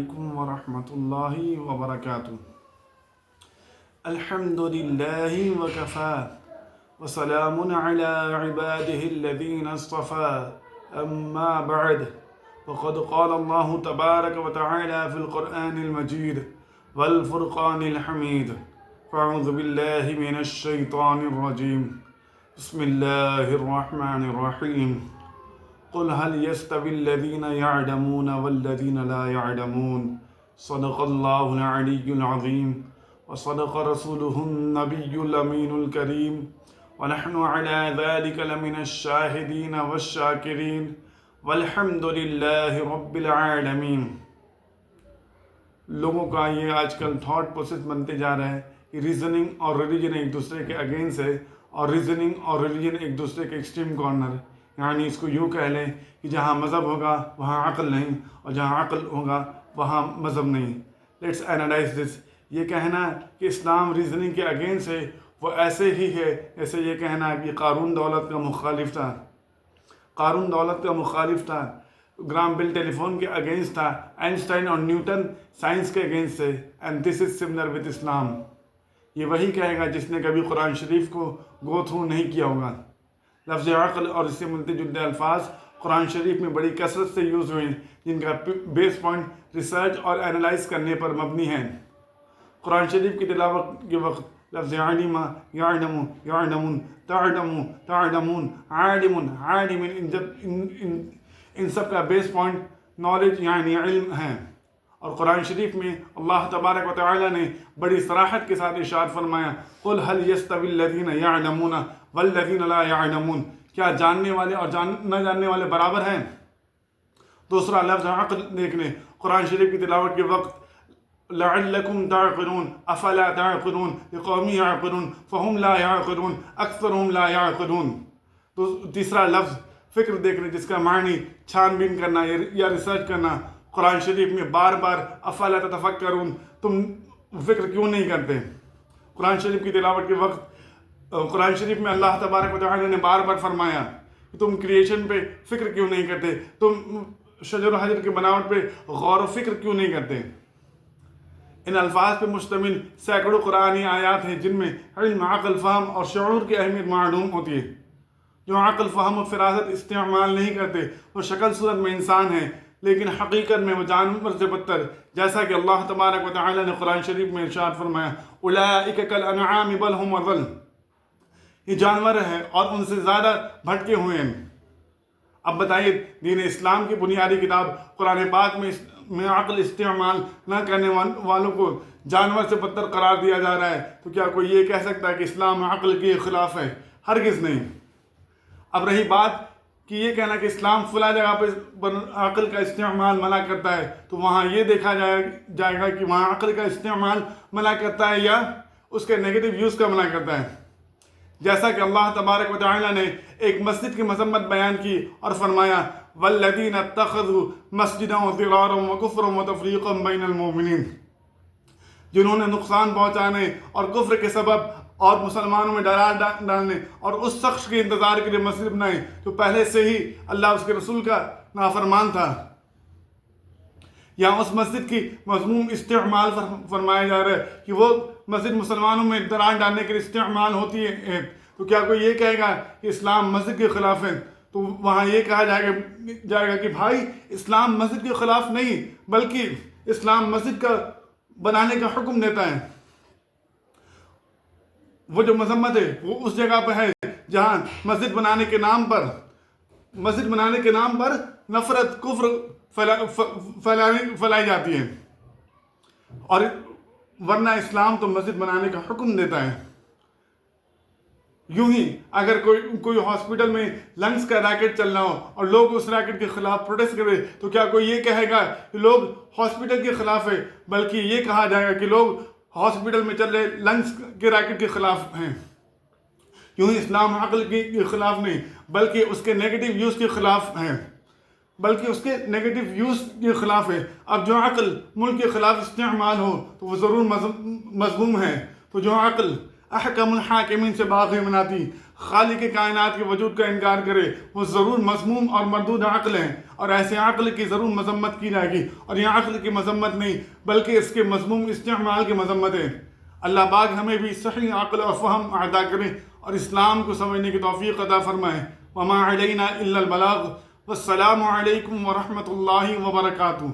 عليكم ورحمة الله وبركاته. الحمد لله وكفى وسلام على عباده الذين اصطفى أما بعد وقد قال الله تبارك وتعالى في القرآن المجيد والفرقان الحميد فأعوذ بالله من الشيطان الرجيم بسم الله الرحمن الرحيم قل هل يستوي الذين يعلمون والذين لا يعلمون صدق الله العلي العظيم وصدق رسوله النبي الأمين الكريم ونحن على ذلك لمن الشاهدين والشاكرين والحمد لله رب العالمين. لوگوں کا یہ آج کل تھاٹ پروسیس بنتے جا رہا ہے کہ ریزننگ اور ریلیجن ایک دوسرے کے اگینسٹ ہے اور ریزننگ اور ریلیجن ایک دوسرے کے ایکسٹریم کارنر. یعنی اس کو یوں کہہ لیں کہ جہاں مذہب ہوگا وہاں عقل نہیں اور جہاں عقل ہوگا وہاں مذہب نہیں. Let's analyse this. یہ کہنا کہ اسلام ریزننگ کے اگینسٹ ہے وہ ایسے ہی ہے جیسے یہ کہنا کہ قارون دولت کا مخالف تھا. قارون دولت کا مخالف تھا. گرام بیل ٹیلی فون کے اگینسٹ تھا. آئنسٹائن اور نیوٹن سائنس کے اگینسٹ ہے. And this is similar with Islam. یہ وہی کہے گا جس نے کبھی قرآن شریف کو گو تھرو نہیں کیا ہوگا. لفظ عقل اور اس سے ملتے الفاظ قرآن شریف میں بڑی کثرت سے یوز ہوئے ہیں جن کا بیس پوائنٹ ریسرچ اور انالائز کرنے پر مبنی ہے. قرآن شریف کی تلاوت کے وقت لفظ علم، یعلم، یعلمون، تعلم، تعلمون، عالم، عالم، ان سب کا بیس پوائنٹ نالج یعنی علم ہے. اور قرآن شریف میں اللہ تبارک و تعالی نے بڑی صراحت کے ساتھ ارشاد فرمایا قل هل يستوي الذين يعلمون والذين لا يعلمون. کیا جاننے والے اور نہ جاننے والے برابر ہیں؟ دوسرا لفظ عقل دیکھ لیں. قرآن شریف کی تلاوت کے وقت لعلكم تعقلون افلا تعقلون لقوم يعقلون فهم لا يعقلون اکثرهم لا يعقلون. تو تیسرا لفظ فکر دیکھ لیں جس کا معنی چھان بین کرنا یا ریسرچ کرنا. قرآن شریف میں بار بار افلا تتفکرون، تم فکر کیوں نہیں کرتے؟ قرآن شریف کی تلاوت کے وقت قرآن شریف میں اللہ تبارک و تعالی نے بار بار فرمایا کہ تم کریشن پہ فکر کیوں نہیں کرتے، تم شجر و حجر کی بناوٹ پہ غور و فکر کیوں نہیں کرتے. ان الفاظ پہ مشتمل سینکڑوں قرآنی آیات ہیں جن میں علم، عقل، فہم اور شعور کی اہمیت معلوم ہوتی ہے. جو عقل، فہم و فراست استعمال نہیں کرتے وہ شکل صورت میں انسان ہیں لیکن حقیقت میں وہ جانور سے بدتر، جیسا کہ اللہ تبارک و تعالی نے قرآن شریف میں ارشاد فرمایا اولئک کالانعام بل هم اضل. یہ جانور ہیں اور ان سے زیادہ بھٹکے ہوئے ہیں. اب بتائیے دین اسلام کی بنیادی کتاب قرآن پاک میں عقل استعمال نہ کرنے والوں کو جانور سے بدتر قرار دیا جا رہا ہے تو کیا کوئی یہ کہہ سکتا ہے کہ اسلام عقل کے خلاف ہے؟ ہرگز نہیں. اب رہی بات کہ یہ کہنا کہ اسلام فلاں جگہ پہ عقل کا استعمال منع کرتا ہے تو وہاں یہ دیکھا جائے گا کہ وہاں عقل کا استعمال منع کرتا ہے یا اس کے نیگیٹو یوز کا منع کرتا ہے. جیسا کہ اللہ تبارک و تعالی نے ایک مسجد کی مذمت بیان کی اور فرمایا والذین اتخذوا مسجدا ضرارا وکفرا وتفریقا بین المؤمنین. جنہوں نے نقصان پہنچانے اور کفر کے سبب اور مسلمانوں میں ڈرا ڈالنے اور اس شخص کے انتظار کے لیے مسجد بنائے جو پہلے سے ہی اللہ اس کے رسول کا نافرمان تھا. یہاں اس مسجد کی مضموم استعمال فرمایا جا رہا ہے کہ وہ مسجد مسلمانوں میں ڈرا ڈالنے کے لیے استعمال ہوتی ہے. تو کیا کوئی یہ کہے گا کہ اسلام مسجد کے خلاف ہے؟ تو وہاں یہ کہا جائے گا کہ بھائی اسلام مسجد کے خلاف نہیں بلکہ اسلام مسجد کا بنانے کا حکم دیتا ہے. وہ جو مذمت ہے وہ اس جگہ پہ ہے جہاں مسجد بنانے کے نام پر نفرت، کفر پھیلائی جاتی ہے. اور ورنہ اسلام تو مسجد بنانے کا حکم دیتا ہے. یوں ہی اگر کوئی ہاسپٹل میں لنگس کا ریکٹ چل رہا ہو اور لوگ اس ریکٹ کے خلاف پروٹیسٹ کرے تو کیا کوئی یہ کہے گا کہ لوگ ہاسپٹل کے خلاف ہے؟ بلکہ یہ کہا جائے گا کہ لوگ ہاسپٹل میں چل رہے لنگس کے ریکٹ کے خلاف ہیں. یوں ہی اسلام عقل کے خلاف نہیں بلکہ اس کے نیگیٹو یوز کے خلاف ہے. اب جو عقل ملک کے خلاف استعمال ہو تو وہ ضرور مذموم ہے. تو جو عقل احکم الحاکمین سے باغی مناتی، خالق کائنات کے وجود کا انکار کرے وہ ضرور مذموم اور مردود عقل ہیں، اور ایسے عقل کی ضرور مذمت کی جائے گی، اور یہ عقل کی مذمت نہیں بلکہ اس کے مذموم استعمال کی مذمت ہے۔ اللہ پاک ہمیں بھی صحیح عقل اور فہم عطا کرے اور اسلام کو سمجھنے کی توفیق عطا فرمائے۔ وما علینا الا البلاغ، والسلام علیکم ورحمۃ اللہ وبرکاتہ۔